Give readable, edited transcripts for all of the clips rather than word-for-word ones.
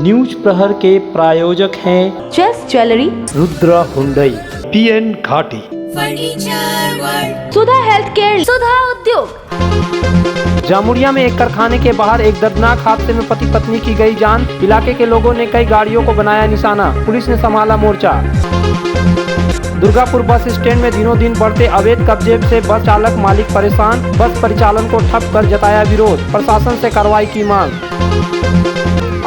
News प्रहर के प्रायोजक हैं chess jewellery, Rudra Hyundai, PN Ghati, सुधा हेल्थ केयर, सुधा उद्योग। जामुरिया में एक कारखाने के बाहर एक दर्दनाक हादसे में पति पत्नी की गई जान। इलाके के लोगों ने कई गाड़ियों को बनाया निशाना, पुलिस ने संभाला मोर्चा। दुर्गापुर बस स्टैंड में दिनों दिन बढ़ते अवैध कब्जे से बस चालक मालिक परेशान। बस परिचालन को ठप कर जताया विरोध, प्रशासन से कार्रवाई की मांग।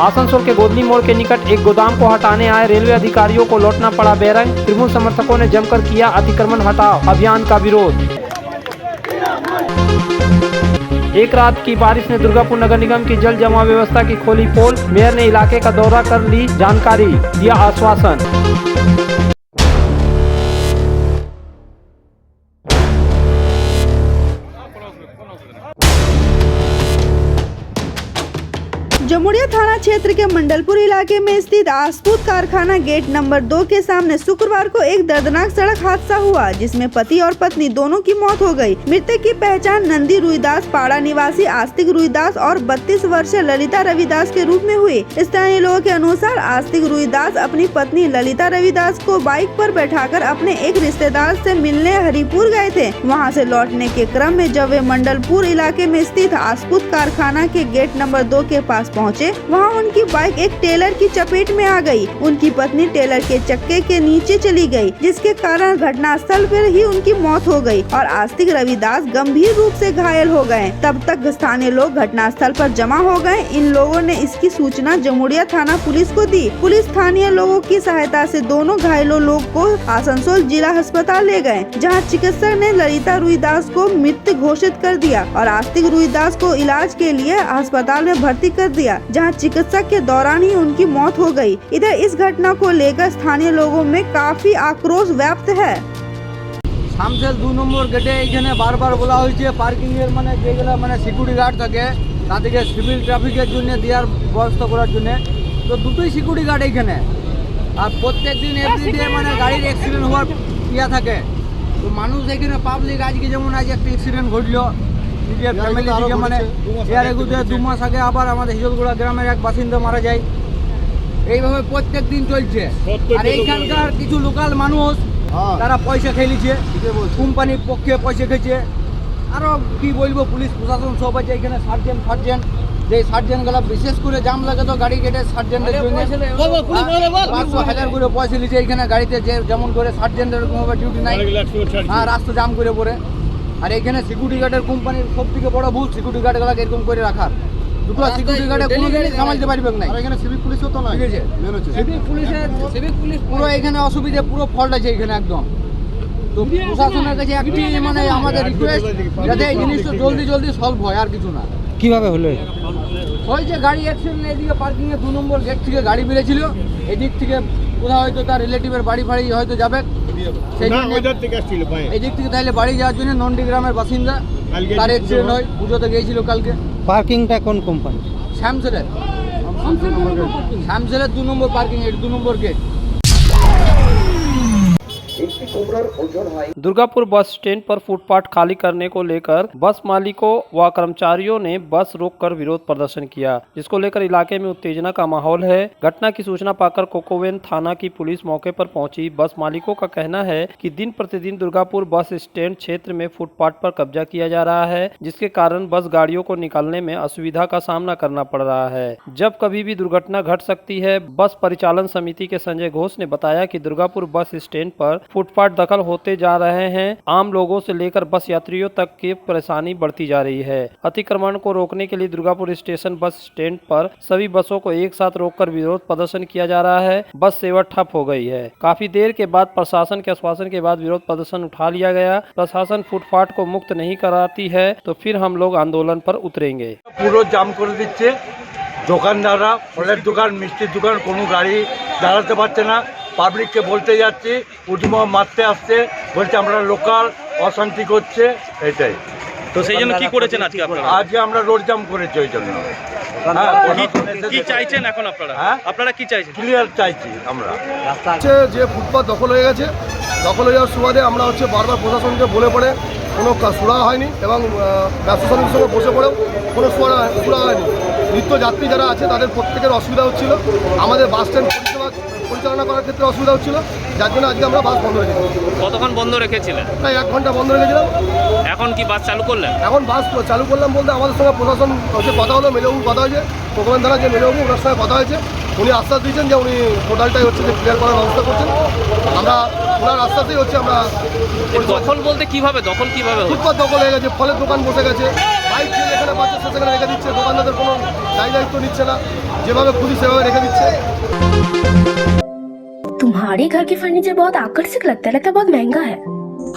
आसनसोल के गोदली मोड़ के निकट एक गोदाम को हटाने आए रेलवे अधिकारियों को लौटना पड़ा बेरंग। त्रिभुवन समर्थकों ने जमकर किया अतिक्रमण हटाओ अभियान का विरोध। एक रात की बारिश ने दुर्गापुर नगर निगम की जल जमाव व्यवस्था की खोली पोल। मेयर ने इलाके का दौरा कर ली जानकारी, दिया आश्वासन। जमुरिया थाना क्षेत्र के मंडलपुर इलाके में स्थित आसपूत कारखाना गेट नंबर 2 के सामने शुक्रवार को एक दर्दनाक सड़क हादसा हुआ, जिसमें पति और पत्नी दोनों की मौत हो गई। मृतक की पहचान नंदी रुईदास, पाड़ा निवासी आस्तिक रुईदास और 32 वर्षीय ललिता रविदास के रूप में हुई। स्थानीय लोगों के अनुसार आस्तिक रुईदास अपनी पत्नी ललिता रविदास को बाइक पर बैठाकर अपने एक रिश्तेदार से मिलने हरिपुर गए थे। वहां से लौटने के क्रम में जब वे मंडलपुर इलाके में स्थित आसपूत कारखाना के गेट नंबर 2 के पास पहुंचे, वहां उनकी बाइक एक टेलर की चपेट में आ गई। उनकी पत्नी टेलर के चक्के के नीचे चली गई, जिसके कारण घटनास्थल पर ही उनकी मौत हो गई और आस्तिक रविदास गंभीर रूप से घायल हो गए। तब तक स्थानीय लोग घटनास्थल पर जमा हो गए। इन लोगों ने इसकी सूचना जमुरिया थाना पुलिस को दी। पुलिस स्थानीय लोगों की सहायता से दोनों घायलों लोग को आसनसोल जिला अस्पताल ले गए, जहाँ चिकित्सक ने ललिता रुईदास को मृत घोषित कर दिया और आस्तिक रुईदास को इलाज के लिए अस्पताल में भर्ती कर दिया, जहां चिकित्सक के दौरान ही उनकी मौत हो गई। इधर इस घटना को लेकर स्थानीय लोगों में काफी आक्रोश व्यक्त है। শামসেল 2 নম্বর গেটে এখানে বারবার বলা হয়েছে পার্কিং এর মানে যেগুলো মানে সিকিউরিটি গার্ড থাকে তাদেরকে সিভিল ট্রাফিকের জন্য দেওয়ার ব্যবস্থা করার জন্য, তো দুটোই সিকিউরিটি গার্ড এখানে। আর প্রত্যেকদিন এভরিডে মানে গাড়ির অ্যাক্সিডেন্ট হওয়ার ইয়া থাকে। তো মানুষ এখানে পাবলিক আজকে যেমন আজ একটা অ্যাক্সিডেন্ট ঘটলো নিজের ফ্যামিলি থেকে, মানে এর আগে 2 মাস আগে আবার আমাদের হিজলগুড়া গ্রামের এক বাসিন্দা মারা যায়। এইভাবে প্রত্যেক দিন চলছে। আর এইখানকার কিছু লোকাল মানুষ তারা পয়সা খেয়েছে, কোম্পানির পক্ষে পয়সা খেয়েছে। আরও কি বলবো, পুলিশ প্রশাসন সব আছে এখানে। সার্জেন্ট যে সার্জেন্টগুলো বিশেষ করে জাম লাগে তো গাড়ি গেটে সার্জেন্টের জন্য 500,000 করে পয়সা নিচ্ছে এখানে গাড়িতে, যে যেমন করে সার্জেন্টের কোনোভাবে ডিউটি নাই। হ্যাঁ, রাস্তা জাম করে পড়ে। আর এখানে সিকিউরিটি গার্ডের কোম্পানির সব থেকে বড় ভুল সিকিউরিটি গার্ডগুলোকে এরকম করে রাখার। দুটো সিকিউরিটি গার্ডে কোনো জিনিস সামালতে পারবে না। এখানে সিভিক পুলিশও তো নয়, ঠিক আছে? সিভিক পুলিশ পুরো এখানে অসুবিধা, পুরো ফল্ট আছে এখানে একদম। তো প্রশাসনের কাছে একটি মানে আমাদের রিকোয়েস্ট, যাতে এই জিনিসটা জলদি সলভ হয়, আর কিছু না। কিভাবে হলো? ওই যে গাড়ি অ্যাক্সিডেন্ট, এদিকে পার্কিং এ 2 নম্বর গেট থেকে গাড়ি বেরিয়েছিল, এদিক থেকে কোথাও হয়তো তার রিলেটিভের বাড়ি হয়তো যাবে, এদিক থেকে তাহলে বাড়ি যাওয়ার জন্য নন্ডি গ্রামের বাসিন্দা, তার অ্যাক্সিডেন্ট হয়। পুজোতে গিয়েছিল কালকে। পার্কিংটা কোন কোম্পানি? শ্যামসেলের 2 নম্বর পার্কিং, 2 নম্বর গেট। दुर्गापुर बस स्टैंड पर फुटपाथ खाली करने को लेकर बस मालिकों व कर्मचारियों ने बस रोककर विरोध प्रदर्शन किया, जिसको लेकर इलाके में उत्तेजना का माहौल है। घटना की सूचना पाकर कोकोवेन थाना की पुलिस मौके पर पहुंची। बस मालिकों का कहना है कि दिन प्रतिदिन दुर्गापुर बस स्टैंड क्षेत्र में फुटपाथ पर कब्जा किया जा रहा है, जिसके कारण बस गाड़ियों को निकालने में असुविधा का सामना करना पड़ रहा है। जब कभी भी दुर्घटना घट सकती है। बस परिचालन समिति के संजय घोष ने बताया कि दुर्गापुर बस स्टैंड पर फुटपाथ दखल होते जा रहे हैं। आम लोगों से लेकर बस यात्रियों तक की परेशानी बढ़ती जा रही है। अतिक्रमण को रोकने के लिए दुर्गापुर स्टेशन बस स्टैंड पर सभी बसों को एक साथ रोककर विरोध प्रदर्शन किया जा रहा है। बस सेवा ठप हो गई है। काफी देर के बाद प्रशासन के आश्वासन के बाद विरोध प्रदर्शन उठा लिया गया। प्रशासन फुटपाथ को मुक्त नहीं कराती है तो फिर हम लोग आंदोलन पर उतरेंगे। পুরো জাম করে দিচ্ছে দোকানদাররা, ফলের দোকান, মিষ্টির দোকান, কোনো গাড়ি দাঁড়াতে পারছে না। পাবলিককে বলতে যাচ্ছি, উদ্যম মারতে আসছে, বলছে আমরা লোকাল, অশান্তি করছে, এটাই। তো সেই জন্য কি করেছেন আজকে আপনারা? আজকে আমরা রোড জাম করেছি ওই জন্য। কি চাইছেন এখন আপনারা? আপনারা কি চাইছেন? ক্লিয়ার চাইছি আমরা। যে ফুটপাথ দখল হয়ে গেছে, দখল হয়ে যাওয়ার সুবাদে আমরা বারবার প্রশাসনকে বলে পড়ে কোনো সুরা হয়নি এবং প্রশাসনের সঙ্গে বসে পড়েও কোনো সুরা হয়নি। নিত্যযাত্রী যারা আছে তাদের প্রত্যেকের অসুবিধা হচ্ছিল, আমাদের বাস স্ট্যান্ড পরিচালনা করার ক্ষেত্রে অসুবিধা হচ্ছিল, যার জন্য আজকে আমরা বাস বন্ধ রেখেছিলাম। কতক্ষণ বন্ধ রেখেছিলেন? প্রায় 1 ঘন্টা বন্ধ রেখেছিলাম। এখন কি বাস চালু করলেন? এখন বাস চালু করলাম বলতে আমাদের সঙ্গে প্রশাসন হচ্ছে কথা হলো, মেলেবাবু কথা হয়েছে, কোকোবেন থানা যে মেলেবাবু ওনার সঙ্গে কথা হয়েছে, উনি আশ্বাস দিয়েছেন যে উনি টোটালটাই হচ্ছে যে ক্লিয়ার করার ব্যবস্থা করছেন। আমরা ওনার আশ্বাসেই হচ্ছে আমরা দখল বলতে কিভাবে হচ্ছে? ফুটপাত দখল হয়ে গেছে, ফলের দোকান বসে গেছে, বাইক যে যেখানে পাচ্ছে সেখানে রেখে দিচ্ছে, দোকানদারদের কোনো দায়িত্ব নিচ্ছে না, যেভাবে খুশি সেভাবে রেখে দিচ্ছে। तुम्हारे घर के फर्नीचर बहुत आकर्षक लगता है बहुत महंगा है।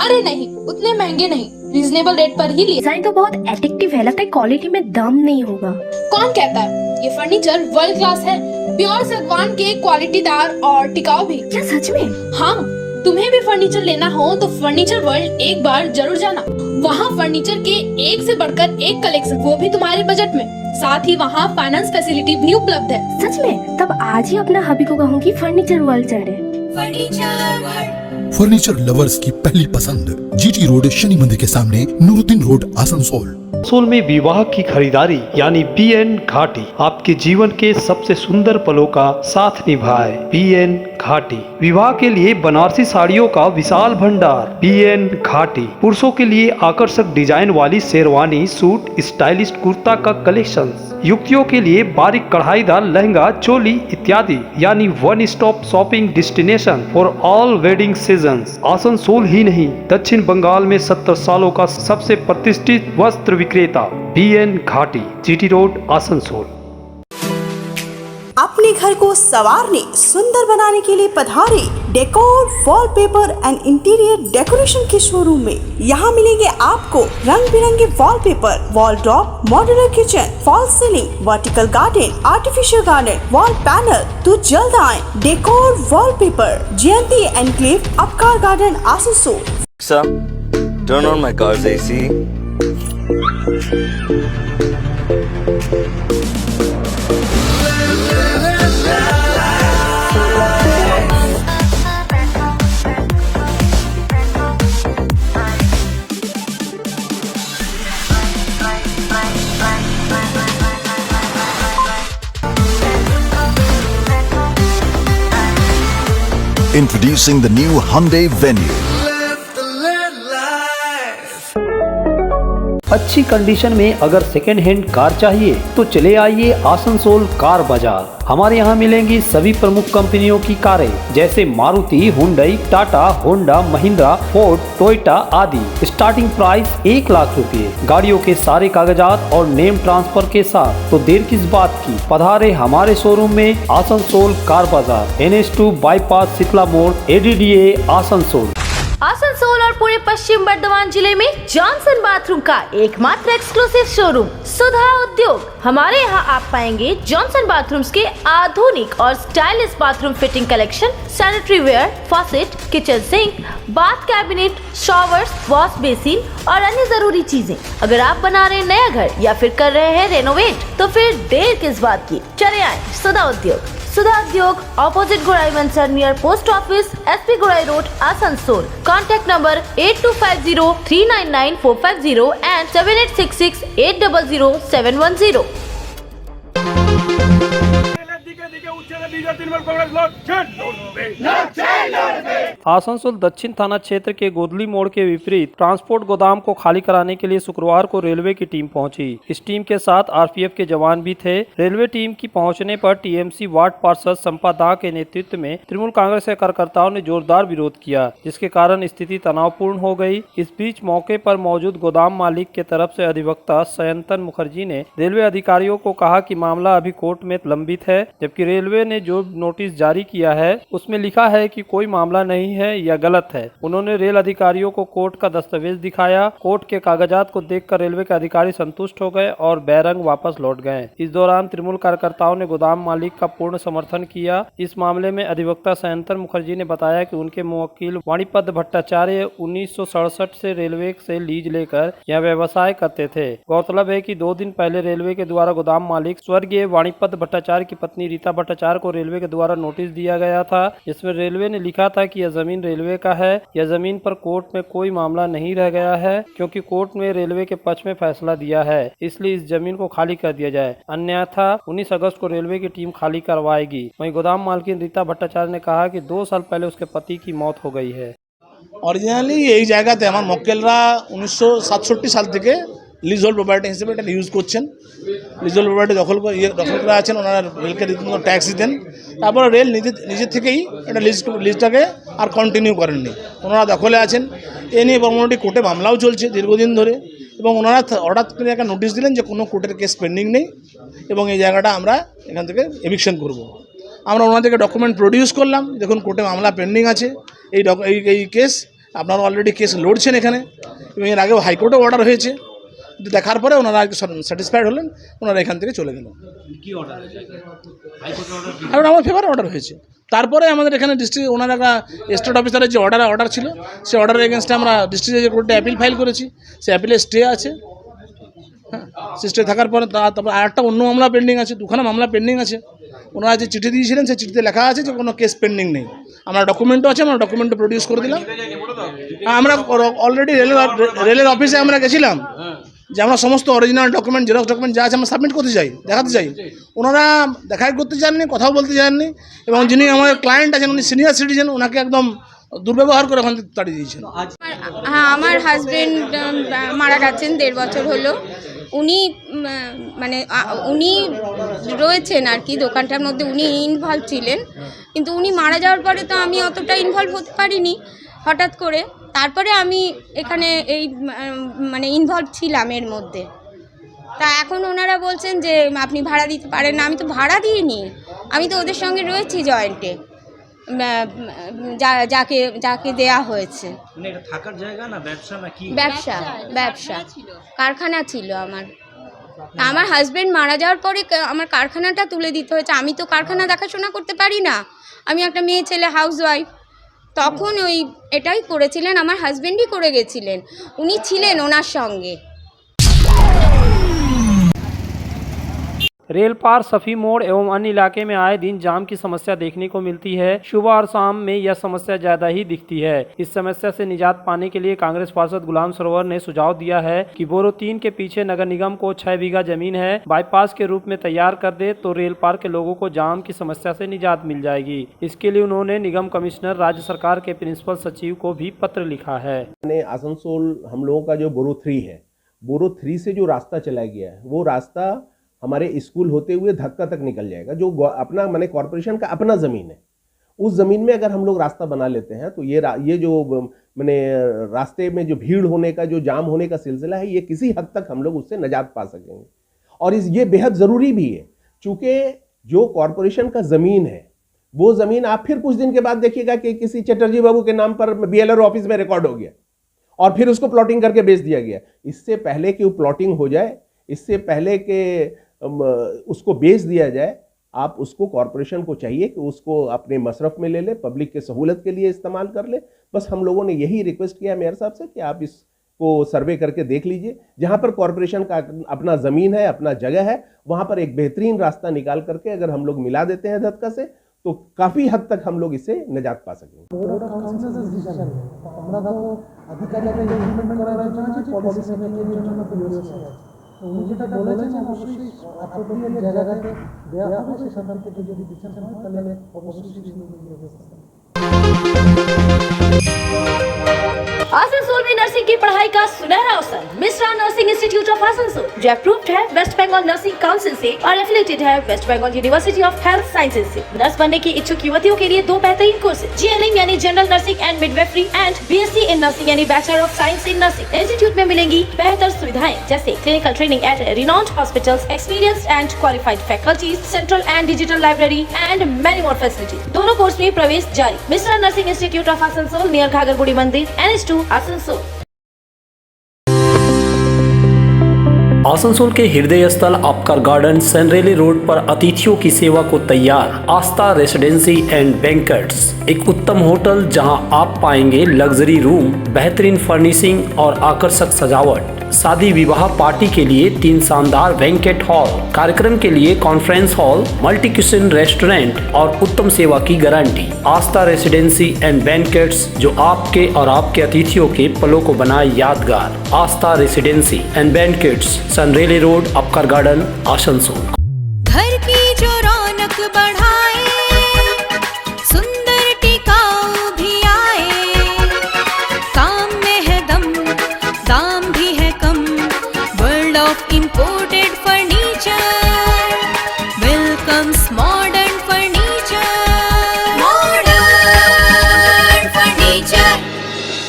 अरे नहीं, उतने महंगे नहीं, रीजनेबल रेट पर ही लिए। डिजाइन तो बहुत एट्रैक्टिव है, लगता है क्वालिटी में दम नहीं होगा। कौन कहता है? ये फर्नीचर वर्ल्ड क्लास है, प्योर सागवान के, क्वालिटीदार और टिकाऊ भी। क्या सच में? हाँ, तुम्हें भी फर्नीचर लेना हो तो फर्नीचर वर्ल्ड एक बार जरूर जाना। वहाँ फर्नीचर के एक से बढ़कर एक कलेक्शन, वो भी तुम्हारे बजट में। साथ ही वहाँ फाइनेंस फैसिलिटी भी उपलब्ध है। सच में? तब आज ही अपना हबी को कहूँगी फर्नीचर वर्ल्ड चढ़े। फर्नीचर लवर्स की पहली पसंद, जीटी रोड, शनि मंदिर के सामने, नूरुद्दीन रोड, आसनसोल। आसनसोल में विवाह की खरीदारी यानी BN घाटी आपके जीवन के सबसे सुंदर पलों का साथ निभाए। BN घाटी विवाह के लिए बनारसी साड़ियों का विशाल भंडार। BN घाटी पुरुषों के लिए आकर्षक डिजाइन वाली शेरवानी, सूट, स्टाइलिश कुर्ता का कलेक्शन, युवतियों के लिए बारीक कढ़ाईदार लहंगा, चोली इत्यादि, यानी one stop shopping destination for all wedding seasons. Asansol ही नहीं, दक्षिण बंगाल में 70 सालों का सबसे प्रतिष्ठित वस्त्र विक्रेता BN घाटी, GT रोड, आसनसोल। अपने घर को संवारने, सुंदर बनाने के लिए पधारे decor, wallpaper and interior decoration के शोरूम में। यहाँ मिलेंगे आपको रंग बिरंगे wallpaper, wall drop, modular kitchen, fall ceiling, vertical garden, artificial garden, wall panel. तो जल्द आए decor wallpaper, Jayanti enclave, Apkar garden, Asansol. Sir, turn on my car's AC. Introducing the new Hyundai Venue. अच्छी कंडीशन में अगर सेकेंड हैंड कार चाहिए तो चले आइए आसनसोल कार बाजार। हमारे यहाँ मिलेंगी सभी प्रमुख कंपनियों की कारें जैसे Maruti, Hyundai, Tata, Honda, Mahindra, Ford, Toyota आदि। स्टार्टिंग प्राइस 1 लाख रुपए। गाड़ियों के सारे कागजात और नेम ट्रांसफर के साथ। तो देर किस बात की, पधारे हमारे शोरूम में आसनसोल कार बाजार, NH2 बाईपास, शीतला मोड़, ADDA आसनसोल। आसनसोल और पूरे पश्चिम बर्धमान जिले में जॉनसन बाथरूम का एकमात्र एक्सक्लूसिव शोरूम सुधा उद्योग। हमारे यहाँ आप पाएंगे जॉनसन बाथरूम्स के आधुनिक और stylish bathroom fitting collection, sanitary ware, faucet, kitchen sink, bath cabinet, showers, wash basin और अन्य जरूरी चीजें। अगर आप बना रहे हैं नया घर या फिर कर रहे हैं रेनोवेट तो फिर देर किस बात की, चले आए सुधा उद्योग। सुधा उद्योग ऑपोजिट गोराई वंसर near post office, SP Gorai road, Asansol. Contact number 8250399450 and 7866800710। Asansol दक्षिण थाना क्षेत्र के गोदली मोड़ के विपरीत ट्रांसपोर्ट गोदाम को खाली कराने के लिए शुक्रवार को रेलवे की टीम पहुंची। इस टीम के साथ RPF के जवान भी थे। रेलवे टीम की पहुंचने पर TMC वार्ड पार्षद संपा दाह के नेतृत्व में तृणमूल कांग्रेस के कार्यकर्ताओं ने जोरदार विरोध किया, जिसके कारण स्थिति तनावपूर्ण हो गई। इस बीच मौके पर मौजूद गोदाम मालिक के तरफ से अधिवक्ता सयंतन मुखर्जी ने रेलवे अधिकारियों को कहा कि मामला अभी कोर्ट में लंबित है, जबकि रेलवे ने जो नोटिस जारी किया है उसमें लिखा है कि कोई मामला नहीं है या गलत है। उन्होंने रेल अधिकारियों को कोर्ट का दस्तावेज दिखाया। कोर्ट के कागजात को देखकर रेलवे के अधिकारी संतुष्ट हो गए और बैरंग वापस लौट गए। इस दौरान तृणमूल कार्यकर्ताओं ने गोदाम मालिक का पूर्ण समर्थन किया। इस मामले में अधिवक्ता सयंतन मुखर्जी ने बताया कि उनके मुवक्किल वाणिपद भट्टाचार्य 1967 से रेलवे से लीज लेकर यह व्यवसाय करते थे। गौरतलब है कि 2 दिन पहले रेलवे के द्वारा गोदाम मालिक स्वर्गीय वाणिपद भट्टाचार्य की पत्नी रीता भट्टाचार्य को को रेलवे के द्वारा नोटिस दिया गया था, जिसमें रेलवे ने लिखा था कि यह जमीन रेलवे का है। यह जमीन पर कोर्ट में कोई मामला नहीं रह गया है, क्योंकि कोर्ट ने रेलवे के पक्ष में फैसला दिया है, इसलिए इस जमीन को खाली कर दिया जाए, अन्यथा 19 अगस्त को रेलवे की टीम खाली करवाएगी। वहीं गोदाम मालकिन रीता भट्टाचार्य ने कहा कि 2 साल पहले उसके पति की मौत हो गई है। অরিজিনালি এই জায়গাতে আমার মক্কেলরা 1967 সাল থেকে লিজ হোল্ড প্রপার্টি হিসেবে এটা ইউজ করছেন। লিজ হোল্ড প্রপার্টি দখল করে আছেন, ওনারা রেলকে রীতিমতো ট্যাক্স দিতেন। তারপরে রেল নিজের থেকেই এটা লিজটাকে আর কন্টিনিউ করেননি, ওনারা দখলে আছেন। এ নিয়ে মোটামুটি কোর্টে মামলাও চলছে দীর্ঘদিন ধরে, এবং ওনারা হঠাৎ করে একটা নোটিশ দিলেন যে কোনো কোর্টের কেস পেন্ডিং নেই এবং এই জায়গাটা আমরা এখান থেকে এভিকশন করব। আমরা ওনাদেরকে ডকুমেন্ট প্রডিউস করলাম, দেখুন কোর্টে মামলা পেন্ডিং আছে, এই কেস আপনারা অলরেডি কেস লড়ছেন এখানে, এবং এর আগেও হাইকোর্টে অর্ডার হয়েছে। দেখার পরে ওনারা আর কি স্যাটিসফাইড হলেন, ওনারা এখান থেকে চলে গেলেন। আর আমার ফেভারে অর্ডার হয়েছে। তারপরে আমাদের এখানে ডিস্ট্রিক্ট ওনার একটা স্টেট অফিসারের যে অর্ডার ছিল, সেই অর্ডারের এগেনস্টে আমরা ডিস্ট্রিক্ট জাজের কোর্টে অ্যাপিল ফাইল করেছি। সেই অ্যাপিলে স্টে আছে, হ্যাঁ, স্টে থাকার পরে তারপর আর একটা অন্য মামলা পেন্ডিং আছে, 2খানা মামলা পেন্ডিং আছে। ওনারা যে চিঠি দিয়েছিলেন সেই চিঠিতে লেখা আছে যে কোনো কেস পেন্ডিং নেই। আমরা ডকুমেন্টও আছে, আমরা ডকুমেন্টও প্রডিউস করে দিলাম। আমরা অলরেডি রেলের অফিসে আমরা গেছিলাম যে আমরা সমস্ত অরিজিনাল ডকুমেন্ট, জেরক্স ডকুমেন্ট যা আছে আমরা সাবমিট করতে চাই, দেখাতে চাই। ওনারা দেখাই করতে চাননি, কথাও বলতে চাননি, এবং যিনি আমাদের ক্লায়েন্ট আছেন উনি সিনিয়র সিটিজেন, ওনাকে একদম দুর্ব্যবহার করে ওখান থেকে তাড়িয়ে দিয়েছেন। হ্যাঁ, আমার হাজব্যান্ড মারা গেছেন 1.5 বছর হলো। উনি মানে উনি রয়েছেন আর কি দোকানটার মধ্যে, উনি ইনভলভ ছিলেন, কিন্তু উনি মারা যাওয়ার পরে তো আমি অতটা ইনভলভ হতে পারিনি হঠাৎ করে। তারপরে আমি এখানে এই মানে ইনভলভ ছিলাম এর মধ্যে। তা এখন ওনারা বলছেন যে আপনি ভাড়া দিতে পারেন না। আমি তো ভাড়া দিইনি, আমি তো ওদের সঙ্গে রয়েছি জয়েন্টে, যাকে দেয়া হয়েছে। থাকার জায়গা না ব্যবসা নাকি? ব্যবসা কারখানা ছিল আমার হাজব্যান্ড মারা যাওয়ার পরে আমার কারখানাটা তুলে দিতে হয়েছে। আমি তো কারখানা দেখাশোনা করতে পারি না, আমি একটা মেয়ে ছেলে হাউসওয়াইফ। তখন ওই এটাই করেছিলেন, আমার হাজব্যান্ডই করে গেছিলেন, উনি ছিলেন ওনার সঙ্গে। रेल पार सफी मोड़ एवं अन्य इलाके में आए दिन जाम की समस्या देखने को मिलती है। सुबह और शाम में यह समस्या ज्यादा ही दिखती है। इस समस्या से निजात पाने के लिए कांग्रेस पार्षद गुलाम सरोवर ने सुझाव दिया है कि बोरो 3 के पीछे नगर निगम को 6 बीघा जमीन है, बाईपास के रूप में तैयार कर दे तो रेल पार के लोगों को जाम की समस्या से निजात मिल जाएगी। इसके लिए उन्होंने निगम कमिश्नर, राज्य सरकार के प्रिंसिपल सचिव को भी पत्र लिखा है। आसनसोल हम लोगों का जो बोरो 3 है, बोरो 3 से जो रास्ता चला गया है वो रास्ता हमारे स्कूल होते हुए धक्का तक निकल जाएगा, जो अपना माने कॉरपोरेशन का अपना ज़मीन है। उस ज़मीन में अगर हम लोग रास्ता बना लेते हैं तो ये जो माने रास्ते में जो भीड़ होने का, जो जाम होने का सिलसिला है, ये किसी हद तक हम लोग उससे निजात पा सकेंगे। और ये बेहद ज़रूरी भी है, चूँकि जो कॉरपोरेशन का ज़मीन है वो ज़मीन आप फिर कुछ दिन के बाद देखिएगा कि किसी चटर्जी बाबू के नाम पर BLR ऑफिस में रिकॉर्ड हो गया और फिर उसको प्लॉटिंग करके बेच दिया गया। इससे पहले कि वो प्लॉटिंग हो जाए, इससे पहले कि उसको बेच दिया जाए, आप उसको कॉरपोरेशन को चाहिए कि उसको अपने मसरफ में ले ले, पब्लिक के सहूलत के लिए इस्तेमाल कर ले। बस हम लोगों ने यही रिक्वेस्ट किया मेयर साहब से कि आप इसको सर्वे करके देख लीजिए। जहाँ पर कॉरपोरेशन का अपना ज़मीन है, अपना जगह है, वहाँ पर एक बेहतरीन रास्ता निकाल करके अगर हम लोग मिला देते हैं धक्का से तो काफ़ी हद तक हम लोग इससे निजात पा सकेंगे। উনি যেটা বলেছেন অবশ্যই অ্যাপ্রোপ্রিয়েট জায়গাতে দেওয়া হবে, সেখান থেকে যদি ডিসিশন হয় তাহলে অবশ্যই आसनसोल में नर्सिंग की पढ़ाई का सुनहरा अवसर। Mishra nursing institute of Asansol जो अप्रूव्ड है वेस्ट बंगाल नर्सिंग काउंसिल से और एफिलिएटेड है west Bengal university of health sciences से। नर्स बनने की इच्छुक युवतियों के लिए 2 बेहतरीन कोर्सेज, GNM यानी general nursing and midwifery and BSc in nursing यानी bachelor of science in nursing. Institute में मिलेंगी बेहतर सुविधाएं जैसे clinical training at renowned hospitals, experienced and qualified faculties, central and digital library and many more facilities. दोनों course में प्रवेश जारी। Mishra nursing institute of Asansol near घाघरबुड़ी मंदिर, NH2 आसनसोल। आसनसोल के हृदय स्थल आपका गार्डन सनरेली रोड पर अतिथियों की सेवा को तैयार आस्था रेसिडेंसी एंड बैंक्वेट्स, एक उत्तम होटल जहां आप पाएंगे लग्जरी रूम, बेहतरीन फर्निशिंग और आकर्षक सजावट। शादी विवाह पार्टी के लिए 3 शानदार बैंक्वेट हॉल, कार्यक्रम के लिए conference hall, multi kitchen restaurant और उत्तम सेवा की guarantee. Aastha residency and banquets, जो आपके और आपके अतिथियों के पलों को बनाए यादगार। Aastha residency and banquets, Sanreli road, Apkar garden, Asansol. घर की जो रौनक बढ़ाए, सुंदर टिकाऊ भी आए, काम में है दम, दाम भी है कम, world of imported furniture, welcomes modern furniture, modern furniture.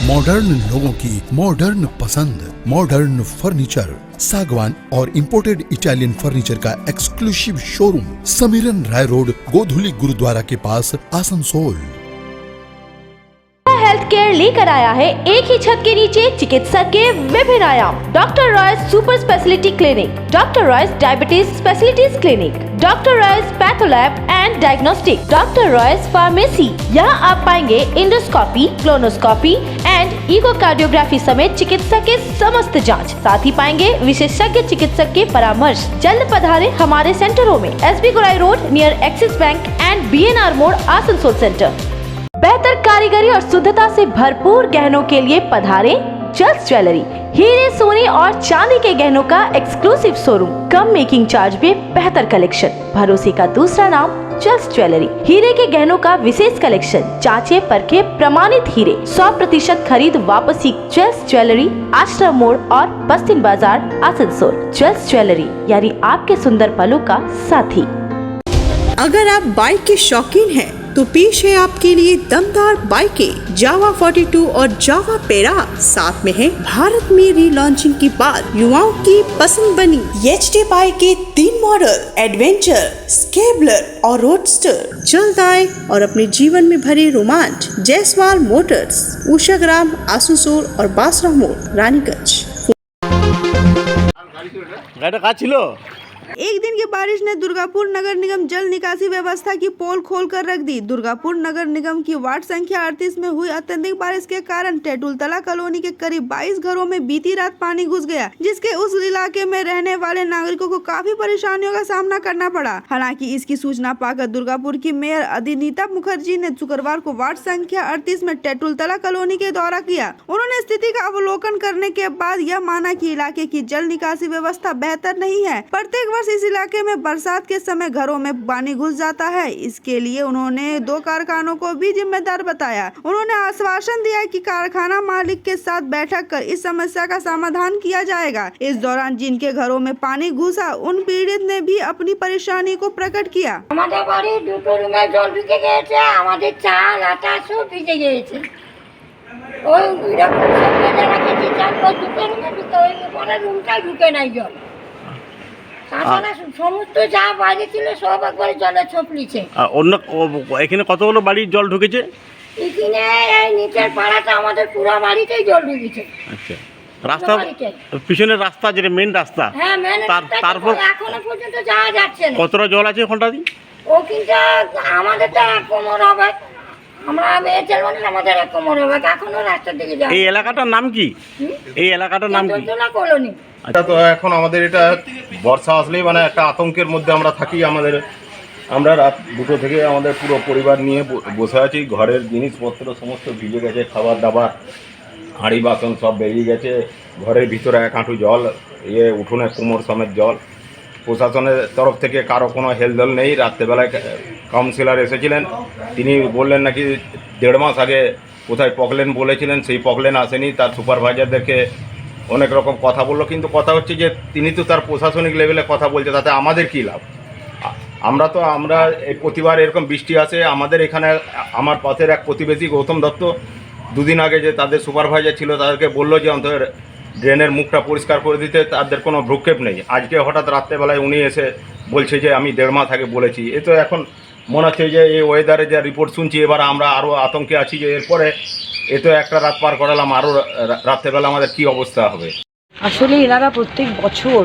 Modern लोगों की मॉडर्न पसंद, मॉडर्न फर्नीचर, सागवान और इंपोर्टेड इटालियन फर्नीचर का exclusive showroom, Samiran Rai road, Godhuli gurdwara के पास, आसनसोल। हेल्थ केयर लेकर आया है एक ही छत के नीचे चिकित्सा के विभिन्न आयाम। Doctor Royce super speciality clinic, doctor Royce diabetes specialities clinic, doctor Royce patholab and diagnostic, doctor Royce pharmacy. यहाँ आप पाएंगे इंडोस्कोपी, क्लोनोस्कोपी एंड इकोकार्डियोग्राफी समेत चिकित्सा के समस्त जांच। साथ ही पाएंगे विशेषज्ञ चिकित्सक के परामर्श। जल्द पधारे हमारे सेंटरों में SB Gorai road near axis bank and BNR मोड़, आसनसोल सेंटर। बेहतर कारीगरी और शुद्धता से भरपूर गहनों के लिए पधारे जल्स ज्वेलरी। हीरे, सोने और चांदी के गहनों का एक्सक्लूसिव शोरूम, कम मेकिंग चार्ज में बेहतर कलेक्शन। भरोसे का दूसरा नाम जल्स ज्वेलरी। हीरे के गहनों का विशेष कलेक्शन, जांचे परखे प्रमाणित हीरे, 100% खरीद वापसी। जल्स ज्वेलरी, आश्रम मोड़ और बस्तिन बाजार, आसनसोल। जल्स ज्वेलरी यानी आपके सुंदर पलों का साथी। अगर आप बाइक के शौकीन हैं तो पेश है आपके लिए दमदार बाइकें जावा 42 और जावा पेरा। साथ में है भारत में रीलॉन्चिंग के बाद युवाओं की पसंद बनी HD बाइक के 3 मॉडल, एडवेंचर, स्केबलर और रोडस्टर। जल्द आए और अपने जीवन में भरे रोमांच। जयसवाल मोटर्स, उषाग्राम, आसनसोल और बासरा मोड़, रानीगंज। एक दिन की बारिश ने दुर्गापुर नगर निगम जल निकासी व्यवस्था की पोल खोलकर रख दी। दुर्गापुर नगर निगम की वार्ड संख्या 38 में हुई अत्यधिक बारिश के कारण टेटुलतला कॉलोनी के करीब 22 घरों में बीती रात पानी घुस गया, जिसके उस इलाके में रहने वाले नागरिकों को काफी परेशानियों का सामना करना पड़ा। हालांकि इसकी सूचना पाकर दुर्गापुर की मेयर अदिनीता मुखर्जी ने शुक्रवार को वार्ड संख्या 38 में टेटुलतला कॉलोनी के दौरा किया। उन्होंने स्थिति का अवलोकन करने के बाद यह माना कि इलाके की जल निकासी व्यवस्था बेहतर नहीं है। प्रत्येक इस इलाके में बरसात के समय घरों में पानी घुस जाता है। इसके लिए उन्होंने 2 कारखानों को भी जिम्मेदार बताया। उन्होंने आश्वासन दिया कि कारखाना मालिक के साथ बैठक कर इस समस्या का समाधान किया जाएगा। इस दौरान जिनके घरों में पानी घुसा, उन पीड़ित ने भी अपनी परेशानी को प्रकट किया। हमारे बाड़ी 2 रूमे जल ढुके गए, हमारे चाल आटा सब भिजे गए। रूमटा ढुके नहीं जल, সমস্ত যা বাইরে ছিল সব একবারে জলে ছপলিছে। অন্য এখানে কতগুলো বাড়ির জল ঢুকেছে? এখানে এই নিচের পাড়াটা আমাদের পুরো বাড়িতেই জল ঢুকেছে। আচ্ছা, রাস্তা পিছনের রাস্তা যেটা মেন রাস্তা, হ্যাঁ মেন রাস্তা, তারপর এখনো পর্যন্ত যাওয়া যাচ্ছে না। কতটা জল আছে ওখানটা? ও কিন্তু আমাদের তো এক কোমর হবে, আমরা মেয়েছেল মানুষ, আমাদের এক কোমর হবে, এখনো রাস্তার দিকে যাওয়া। এই এলাকাটার নাম কি? এই এলাকাটার নাম কি? টেটুলতলা কলোনি। তো এখন আমাদের এটা বর্ষা আসলেই মানে একটা আতঙ্কের মধ্যে আমরা থাকি। আমরা রাত 2টো থেকে আমাদের পুরো পরিবার নিয়ে বসে আছি। ঘরের জিনিসপত্র সমস্ত ভিজে গেছে, খাবার দাবার, হাঁড়ি বাসন সব বেরিয়ে গেছে। ঘরের ভিতরে 1 হাঁটু জল, উঠোনে কোমর সমেত জল। প্রশাসনের তরফ থেকে কারো কোনো হেলদোল নেই। রাত্রেবেলায় কাউন্সিলর এসেছিলেন, তিনি বললেন নাকি 1.5 মাস আগে কোথায় পকলেন বলেছিলেন, সেই পকলেন আসেনি। তার সুপারভাইজারদেরকে অনেক রকম কথা বললো, কিন্তু কথা হচ্ছে যে তিনি তো তার প্রশাসনিক লেভেলে কথা বলছে, তাতে আমাদের কী লাভ? আমরা এই প্রতিবার এরকম বৃষ্টি আসে আমাদের এখানে। আমার পাশের এক প্রতিবেশী গৌতম দত্ত 2 দিন আগে যে তাদের সুপারভাইজার ছিল তাদেরকে বললো যে অন্তত ড্রেনের মুখটা পরিষ্কার করে দিতে, তাদের কোনো ভ্রুক্ষেপ নেই। আজকে হঠাৎ রাত্রেবেলায় উনি এসে বলছে যে আমি 1.5 মাস আগে বলেছি। এ তো এখন মনে হচ্ছে যে এই ওয়েদারে যা রিপোর্ট শুনছি, এবার আমরা আরও আতঙ্কে আছি যে এরপরে এ তো একটা রাত পার করালাম, আরও রাত্রেবেলা আমাদের কী অবস্থা হবে। আসলে এনারা প্রত্যেক বছর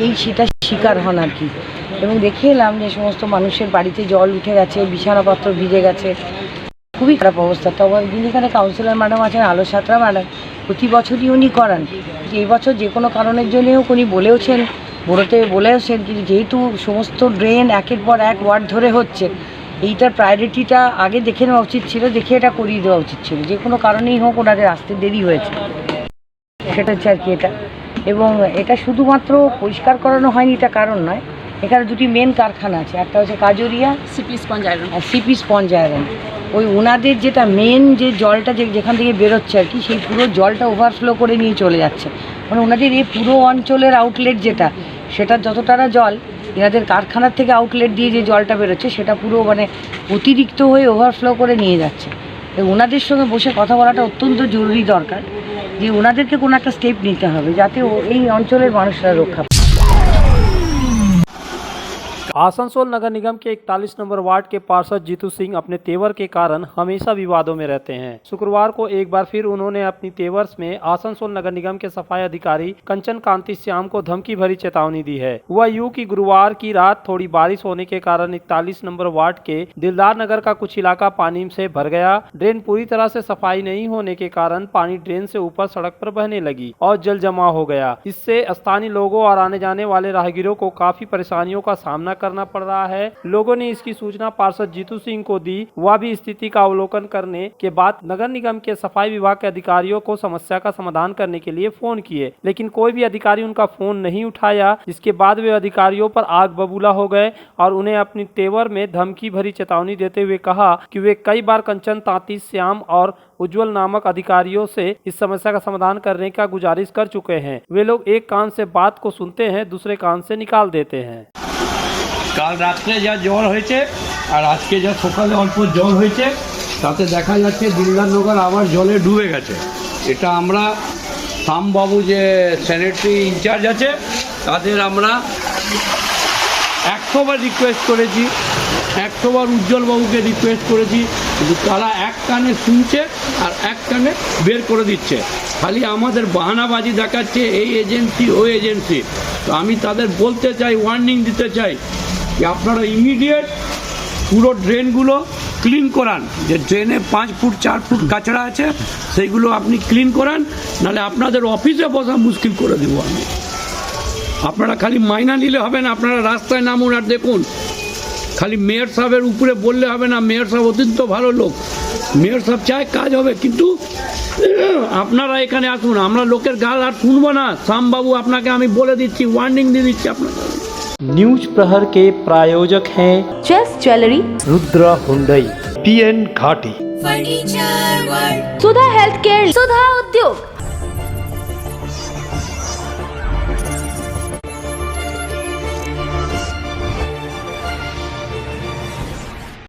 এই সেটার শিকার হন আর কি, এবং দেখে এলাম যে সমস্ত মানুষের বাড়িতে জল উঠে গেছে, বিছানাপত্র ভিজে গেছে, খুবই খারাপ অবস্থা। তবে যিনি এখানে কাউন্সিলর ম্যাডাম আছেন আলো সাঁতরা ম্যাডাম, প্রতি বছরই উনি করান। এই বছর যে কোনো কারণের জন্যও উনি বলেওছেন, বড়োতে বলেওছেন কিন্তু যেহেতু সমস্ত ড্রেন একের পর এক ওয়ার্ড ধরে হচ্ছে, এইটার প্রায়োরিটিটা আগে দেখে নেওয়া উচিত ছিল, দেখে এটা করিয়ে দেওয়া উচিত ছিল। যে কোনো কারণেই হোক ওনাদের আসতে দেরি হয়েছে, সেটা হচ্ছে আর কি এটা। এবং এটা শুধুমাত্র পরিষ্কার করানো হয়নি এটা কারণ নয়, এখানে দুটি মেন কারখানা আছে, একটা হচ্ছে কাজরিয়া সিপি স্পঞ্জ আয়রন আর সিপি স্পঞ্জ আয়রন। ওই ওনাদের যেটা মেন যে জলটা যেখান থেকে বেরোচ্ছে আর কি, সেই পুরো জলটা ওভারফ্লো করে নিয়ে চলে যাচ্ছে। মানে ওনাদের এই পুরো অঞ্চলের আউটলেট যেটা, সেটা যতটা জল এনাদের কারখানার থেকে আউটলেট দিয়ে যে জলটা বেরোচ্ছে সেটা পুরো মানে অতিরিক্ত হয়ে ওভারফ্লো করে নিয়ে যাচ্ছে। ওনাদের সঙ্গে বসে কথা বলাটা অত্যন্ত জরুরি দরকার, যে ওনাদেরকে কোনো একটা স্টেপ নিতে হবে যাতে এই অঞ্চলের মানুষরা রক্ষা পায়। आसनसोल नगर निगम के 41 नंबर वार्ड के पार्षद जीतू सिंह अपने तेवर के कारण हमेशा विवादों में रहते हैं। शुक्रवार को एक बार फिर उन्होंने अपनी तेवर्स में आसनसोल नगर निगम के सफाई अधिकारी कंचन कांति श्याम को धमकी भरी चेतावनी दी है। हुआ यूं कि गुरुवार की रात थोड़ी बारिश होने के कारण 41 नंबर वार्ड के दिलदार नगर का कुछ इलाका पानी से भर गया। ड्रेन पूरी तरह से सफाई नहीं होने के कारण पानी ड्रेन से ऊपर सड़क पर बहने लगी और जल जमा हो गया। इससे स्थानीय लोगों और आने जाने वाले राहगीरों को काफी परेशानियों का सामना करना पड़ रहा है। लोगों ने इसकी सूचना पार्षद जीतू सिंह को दी। वह भी स्थिति का अवलोकन करने के बाद नगर निगम के सफाई विभाग के अधिकारियों को समस्या का समाधान करने के लिए फोन किए, लेकिन कोई भी अधिकारी उनका फोन नहीं उठाया। जिसके बाद वे अधिकारियों पर आग बबूला हो गए और उन्हें अपनी तेवर में धमकी भरी चेतावनी देते हुए कहा कि वे कई बार कंचन तांती श्याम और उज्जवल नामक अधिकारियों से इस समस्या का समाधान करने का गुजारिश कर चुके हैं। वे लोग एक कान से बात को सुनते हैं, दूसरे कान से निकाल देते हैं। কাল রাত্রে যা জল হয়েছে আর আজকে যা সকালে অল্প জল হয়েছে, তাতে দেখা যাচ্ছে দিলদার নগর আবার জলে ডুবে গেছে। এটা আমরা শ্যামবাবু যে স্যানিটারি ইনচার্জ আছে তাদের আমরা 100 বার রিকোয়েস্ট করেছি, 100 বার উজ্জ্বলবাবুকে রিকোয়েস্ট করেছি, কিন্তু তারা এক কানে শুনছে আর এক কানে বের করে দিচ্ছে। খালি আমাদের বাহানাবাজি দেখাচ্ছে এই এজেন্সি ওই এজেন্সি। তো আমি তাদের বলতে চাই, ওয়ার্নিং দিতে চাই যে আপনারা ইমিডিয়েট পুরো ড্রেনগুলো ক্লিন করান। যে ড্রেনে 5 ফুট 4 ফুট কাঁচড়া আছে সেইগুলো আপনি ক্লিন করান, নাহলে আপনাদের অফিসে বসা মুশকিল করে দেবো আমি। আপনারা খালি মাইনা নিলে হবে না, আপনারা রাস্তায় নামুন আর দেখুন। খালি মেয়র সাহেবের উপরে বললে হবে না, মেয়র সাহেব অত্যন্ত ভালো লোক, মেয়র সাহেব চায় কাজ হবে, কিন্তু আপনারা এখানে আসুন। আমরা লোকের গাল আর শুনবো না। শ্যামবাবু আপনাকে আমি বলে দিচ্ছি, ওয়ার্নিং দিয়ে দিচ্ছি আপনাকে। न्यूज प्रहर के प्रायोजक हैं chess jewellery, Rudra Hyundai, PN Ghati, furniture world, Sudha health care, Sudha उद्योग,